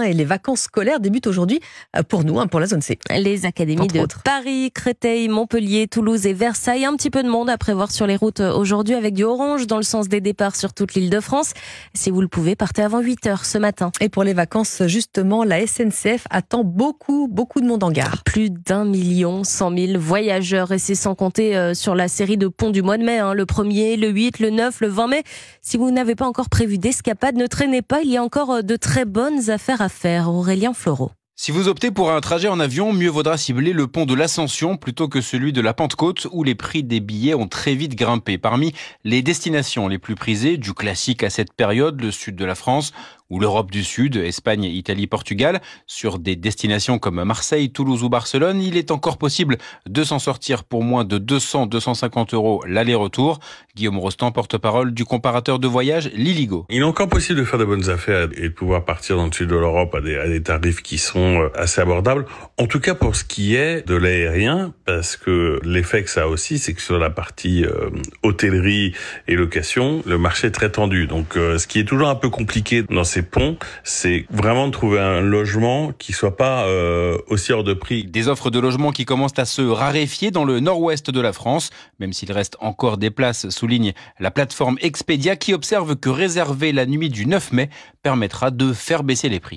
Et les vacances scolaires débutent aujourd'hui pour nous, pour la zone C. Les académies de Paris, Créteil, Montpellier, Toulouse et Versailles. Un petit peu de monde à prévoir sur les routes aujourd'hui avec du orange dans le sens des départs sur toute l'île de France. Si vous le pouvez, partez avant 8h ce matin. Et pour les vacances, justement, la SNCF attend beaucoup de monde en gare. Plus d'1 100 000 voyageurs et c'est sans compter sur la série de ponts du mois de mai. Le 1er, le 8, le 9, le 20 mai. Si vous n'avez pas encore prévu d'escapade, ne traînez pas. Il y a encore de très bonnes affaires à faire. Aurélien Floreau. Si vous optez pour un trajet en avion, mieux vaudra cibler le pont de l'Ascension plutôt que celui de la Pentecôte où les prix des billets ont très vite grimpé. Parmi les destinations les plus prisées, du classique à cette période, le sud de la France ou l'Europe du Sud, Espagne, Italie, Portugal. Sur des destinations comme Marseille, Toulouse ou Barcelone, il est encore possible de s'en sortir pour moins de 200-250 € l'aller-retour. Guillaume Rostand, porte-parole du comparateur de voyage Liligo. Il est encore possible de faire de bonnes affaires et de pouvoir partir dans le sud de l'Europe à des tarifs qui sont assez abordables. En tout cas pour ce qui est de l'aérien, parce que l'effet que ça a aussi, c'est que sur la partie hôtellerie et location, le marché est très tendu. Donc ce qui est toujours un peu compliqué dans ces ponts, c'est vraiment de trouver un logement qui soit pas aussi hors de prix. Des offres de logement qui commencent à se raréfier dans le nord-ouest de la France, même s'il reste encore des places, souligne la plateforme Expedia qui observe que réserver la nuit du 9 mai permettra de faire baisser les prix.